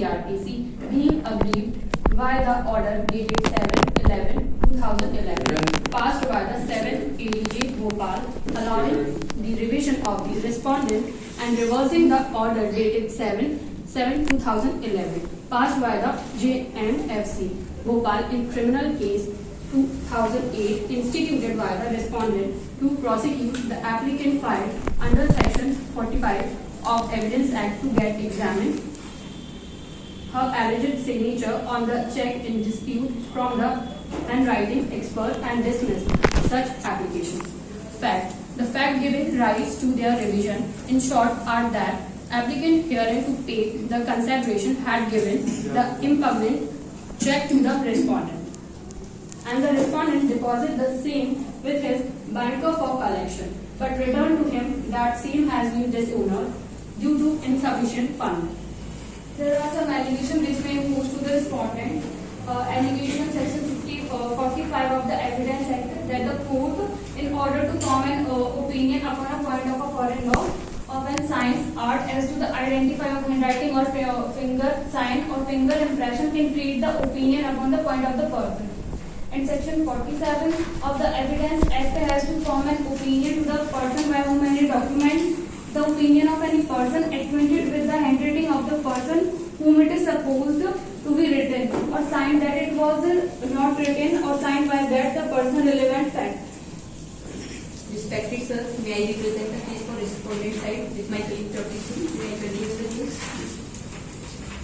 CRPC being aggrieved by the order dated 7/11/2011 passed by the 7th ADJ Bhopal, allowing the revision of the respondent and reversing the order dated 7/7/2011 passed by the JMFC Bhopal in criminal case 2008 instituted by the respondent to prosecute the applicant filed under section 45 of Evidence Act to get examined her alleged signature on the check in dispute from the handwriting expert and dismiss such application. Fact: the fact giving rise to their revision in short are that applicant herein to pay the consideration had given the impugnant check to the respondent and the respondent deposit the same with his banker for collection, but return to him that same has been dishonored due to insufficient fund. There are some allegations which may move to the respondent. Allegation section 45 of the Evidence Act that the court, in order to form an opinion upon a point of a foreign law of an science art as to the identify of handwriting or finger sign or finger impression, can create the opinion upon the point of the person. And section 47 of the Evidence Act has to form an opinion to the person by whom any document the opinion of any person acquainted with the handwriting of the person whom it is supposed to be written or signed that it was not written or signed by that the person relevant fact. Respected sir, may I represent the case for respondent side with my colleague Dr. Singh? May I introduce the case?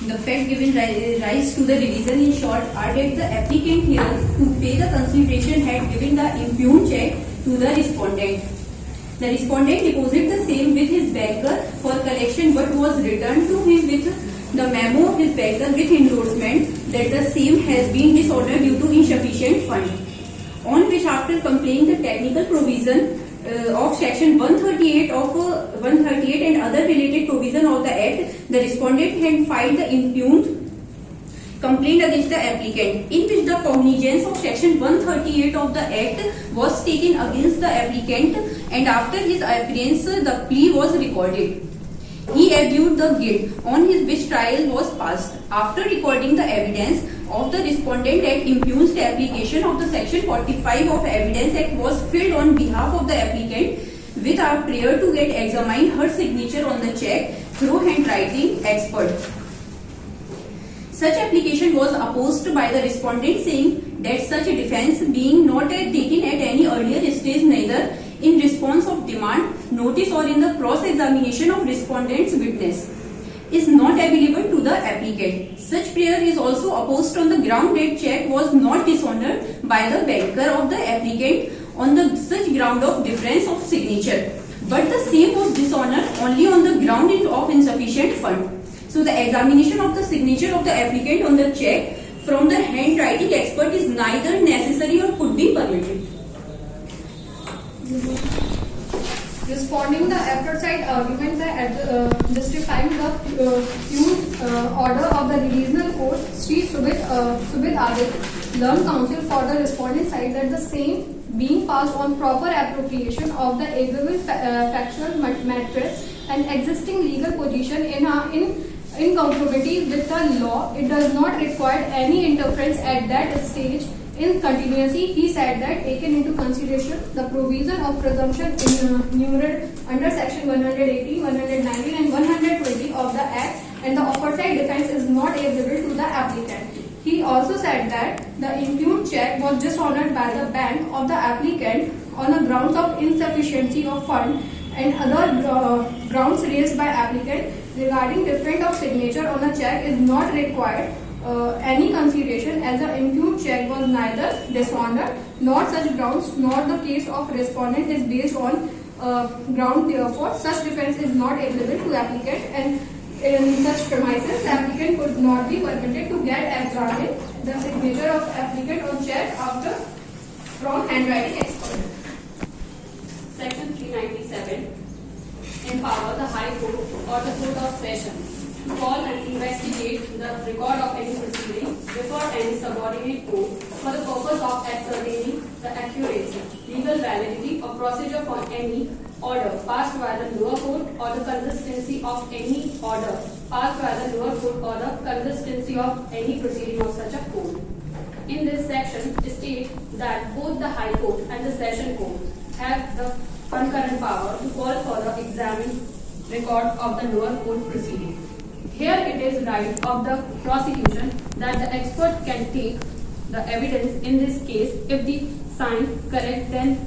The fact given rise to the revision in short are that the applicant here to pay the consideration had given the impugned check to the respondent. The respondent deposited the same with his banker for collection but was returned to him with the memo of his banker with endorsement that the same has been dishonored due to insufficient fund. On which, after complying the technical provision of section 138 and other related provision of the Act, the respondent had filed the impugned complaint against the applicant, in which the cognizance of section 138 of the Act was taken against the applicant, and after his appearance the plea was recorded. He adduced the guilt, on his which trial was passed. After recording the evidence of the respondent and impugned application of the section 45 of Evidence Act was filled on behalf of the applicant with a prayer to get examined her signature on the check through handwriting expert. Such application was opposed by the respondent, saying that such a defence being not taken at any earlier stage, neither in response of demand, notice or in the cross-examination of respondent's witness, is not available to the applicant. Such prayer is also opposed on the ground that check was not dishonored by the banker of the applicant on the such ground of difference of signature, but the same was dishonored only on the ground of insufficient fund. So the examination of the signature of the applicant on the check from the handwriting expert is neither necessary or could be permitted. Responding the after side argument by justifying the order of the divisional court, Sri Subit Adit, learned counsel for the respondent side that the same being passed on proper appropriation of the available factual matters and existing legal position in conformity with the law, it does not require any interference at that stage. In continuity, he said that taken into consideration the provision of presumption enumerated under section 180, 119 and 120 of the Act, and the aforesaid defence is not available to the applicant. He also said that the impugned check was dishonoured by the bank of the applicant on the grounds of insufficiency of fund and other grounds raised by applicant regarding difference of signature on the check is not required any consideration, as the impugned check was neither dishonored nor such grounds nor the case of respondent is based on ground. Therefore, such defence is not available to applicant, and in such premises, the applicant could not be permitted to get examined the signature of applicant on check after from handwriting expert. Section 397 empower the High Court or the Court of Session to call and investigate the record of any proceeding before any subordinate court for the purpose of ascertaining the accuracy, legal validity or procedure for any order passed by the lower court or the consistency of any order asked by the lower court or the consistency of any proceeding of such a court. In this section, state that both the High Court and the Session Court have the concurrent power to call for the examined record of the lower court proceeding. Here it is right of the prosecution that the expert can take the evidence in this case. If the sign correct, then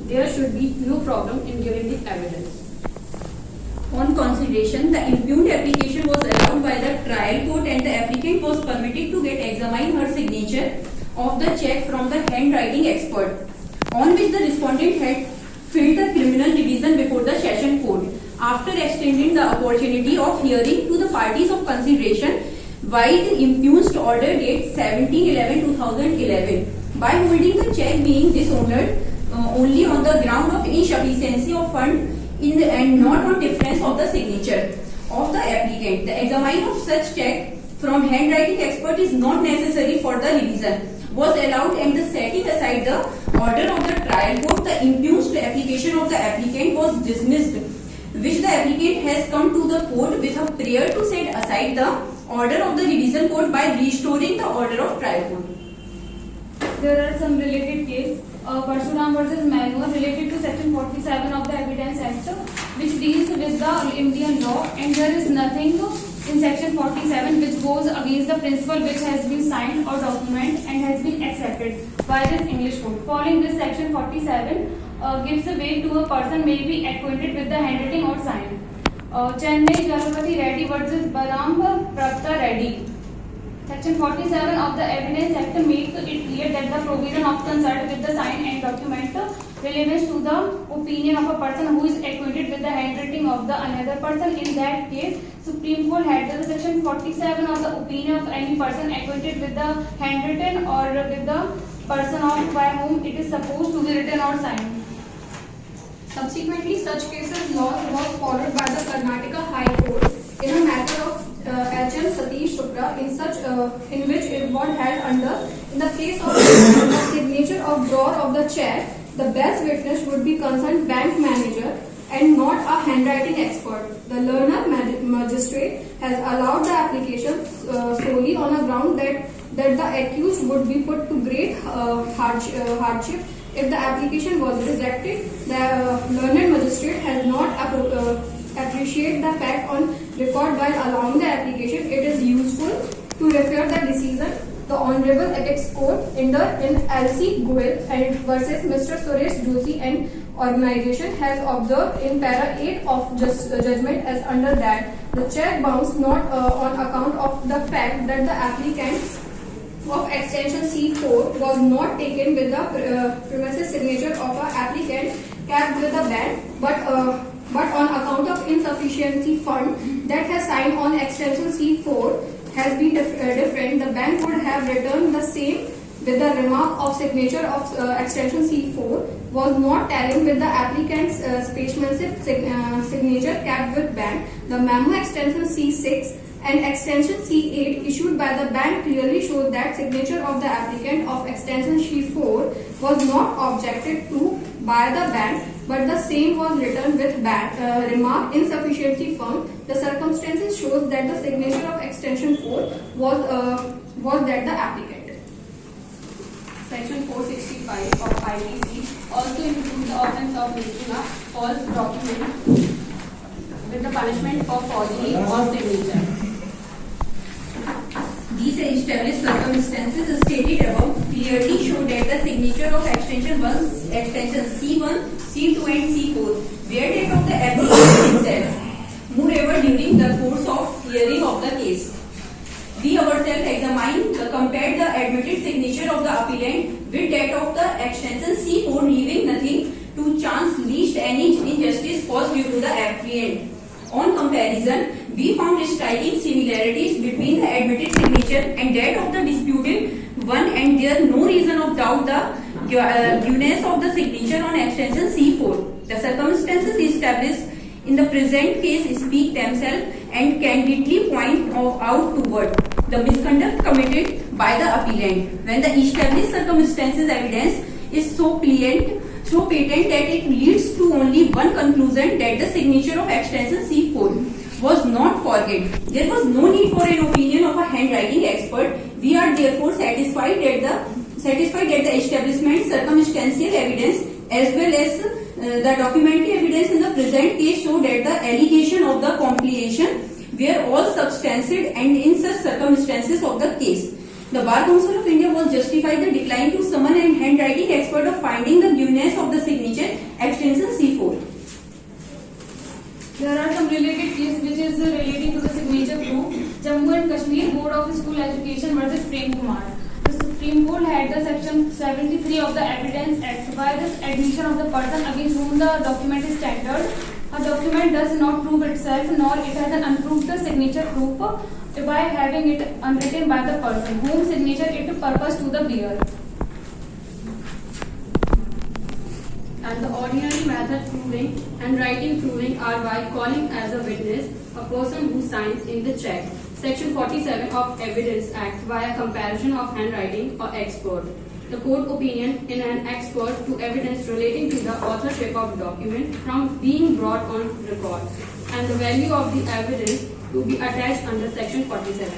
there should be no problem in giving the evidence. On consideration, the impugned application was allowed by the trial court and the applicant was permitted to get examine her signature of the check from the handwriting expert, on which the respondent had filled the criminal division before the session court. After extending the opportunity of hearing to the parties of consideration, while the impugned order date 17/11/2011, by holding the check being dishonored only on the ground of insufficiency of fund and not on difference of the signature of the applicant. The examine of such check from handwriting expert is not necessary for the revision was allowed, and the setting aside the order of the trial court, the impugned application of the applicant was dismissed, which the applicant has come to the court with a prayer to set aside the order of the revision court by restoring the order of trial court. There are some related cases. Parshuram versus Manual related to section 47 of the Evidence Act, which deals with the Indian law, and there is nothing in section 47 which goes against the principle which has been signed or document and has been accepted by this English court. Following this, section 47 gives a way to a person may be acquainted with the handwriting or sign. Chennai Jalapati Reddy versus Balam Prapta Reddy. Section 47 of the Evidence Act makes it clear that the provision of consult with the sign and document relevant to the opinion of a person who is acquainted with the handwriting of the another person. In that case, Supreme Court had the section 47 of the opinion of any person acquainted with the handwritten or with the person of by whom it is supposed to be written or signed. Subsequently, such cases law was followed by the Karnataka High Court in a matter of H.M. Satish Shukla, in which it was held under, in the case of the signature of drawer of the check, the best witness would be concerned bank manager and not a handwriting expert. The learned magistrate has allowed the application solely on a ground that the accused would be put to great hardship if the application was rejected. The learned magistrate has not appreciate the fact on record while allowing the application. It is useful to refer the decision. The Honorable Apex Court in L.C. Goel and versus Mr. Suresh Joshi and organization has observed in para 8 of judgment as under that the check bounced not on account of the fact that the applicant of extension C4 was not taken with the premises signature of an applicant capped with a band, but on account of insufficiency fund that has signed on extension C4 has been different, the bank would have returned the same with the remark of signature of extension C4 was not tallying with the applicant's spacemanship signature capped with bank. The memo extension C6 and extension C8 issued by the bank clearly showed that signature of the applicant of extension C4 was not objected to by the bank, but the same was written with remark insufficiency found. The circumstances shows that the signature of extension 4 was that the applicant. Section 465 of IPC also includes the offence of making a false document with the punishment for forgery or signature. These established circumstances stated above clearly show that the signature of extension C1, C2 and C4 were that of the application itself. Moreover, during the course of hearing of the case, we ourselves compared the admitted signature of the appellant with that of the extension C4, leaving nothing to chance lest any injustice caused due to the appellant. On comparison, we found striking similarities between the admitted signature and that of the disputed one, and there is no reason of doubt the dueness of the signature on extension C4. The circumstances established in the present case speak themselves and candidly point out toward the misconduct committed by the appellant. When the established circumstances evidence is so patent that it leads to only one conclusion, that the signature of extension C4 was not forget. There was no need for an opinion of a handwriting expert. We are therefore satisfied that the establishment circumstantial evidence as well as the documentary evidence in the present case show that the allegation of the compilation were all substantiated and in such circumstances of the case. The Bar Council of India was justified the decline to summon a handwriting expert of finding the newness of the signature, extension C4. There are some related cases which is relating to the signature proof. Jammu and Kashmir Board of School Education versus Prem Kumar. The Supreme Court had the section 73 of the Evidence Act by the admission of the person against whom the document is tendered. A document does not prove itself nor it has an unproved signature proof by having it unwritten by the person whom signature it purpose to the bearer. And the ordinary method proving and writing proving are by calling as a witness a person who signs in the check. Section 47 of Evidence Act via comparison of handwriting or expert. The court opinion in an expert to evidence relating to the authorship of document from being brought on record and the value of the evidence to be attached under section 47.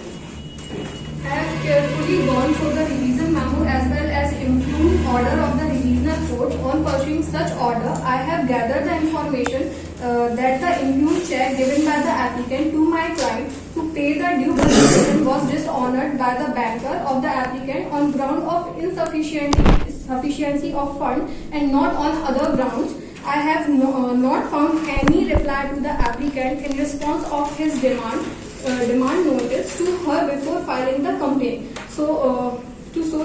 I have carefully gone through the revision memo as well as impugned order of the revisional court. On pursuing such order, I have gathered the information that the impugned check given by the applicant to my client to pay the due consideration was dishonored by the banker of the applicant on ground of insufficiency of fund and not on other grounds. I have not found any reply to the applicant in response of his demand notice to her before filing the complaint. So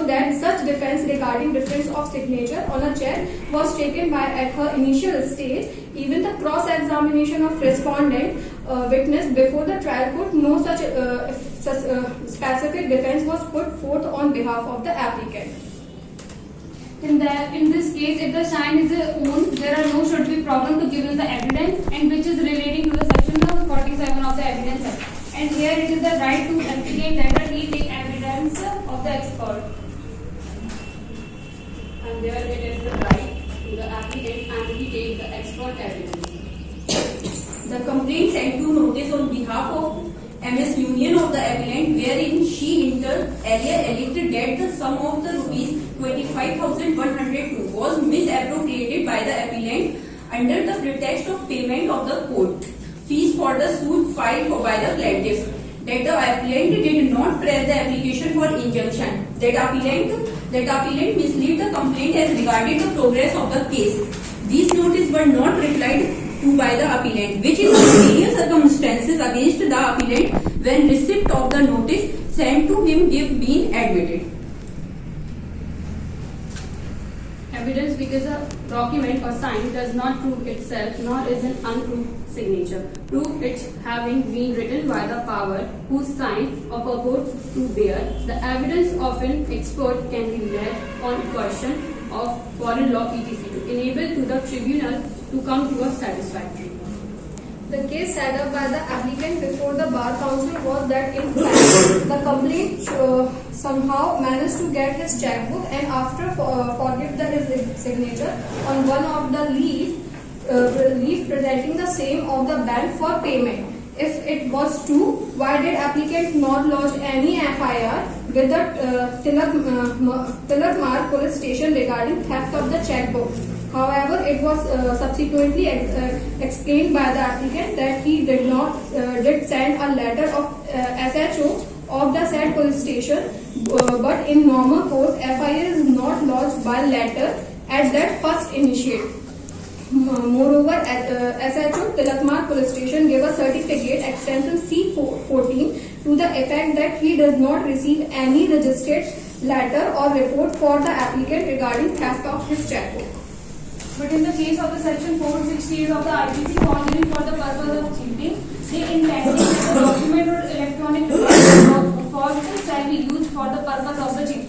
that such defense regarding difference of signature on a check was taken by at her initial stage. Even the cross-examination of respondent witness before the trial court, no such specific defense was put forth on behalf of the applicant. In this case, if the sign is owned, there are no should be problem to give the evidence and which is relating to the section of 47 of the Evidence Act. And here it is the right to applicant that he take evidence of the expert. And there it is the right to the applicant and he take the expert evidence. The complaint sent to notice on behalf of MS Union of the appellant wherein she inter alia alleged that the sum of the rupees 25,102 was misappropriated by the appellant under the pretext of payment of the court fees for the suit filed by the plaintiff. That the appellant did not press the application for injunction. That appellant misled the complaint as regarded the progress of the case. These notices were not replied to by the appellant, which is the serious circumstances against the appellant when receipt of the notice sent to him give been admitted. Evidence because a document or sign does not prove itself nor is an unproved signature. Prove it having been written by the power whose sign or purport to bear. The evidence of an expert can be read on question of foreign law etc. to enable to the tribunal to come to a satisfactory. The case set up by the applicant before the Bar Council was that in fact the complaint somehow managed to get his checkbook and after forgive his signature on one of the leaf presenting the same of the bank for payment. If it was true, why did applicant not lodge any FIR with the Tilakmarg police station regarding theft of the checkbook? However, it was subsequently explained by the applicant that he did send a letter of SHO of the said police station, but in normal course, FIR is not lodged by letter at that first initiate. Moreover, SHO Tilakmarg police station gave a certificate extension C14 to the effect that he does not receive any registered letter or report for the applicant regarding theft of his checkbook. But in the case of the section 468 of the IPC forgery for the purpose of cheating, they intended that the document or electronic device forged shall be used for the purpose of the cheating.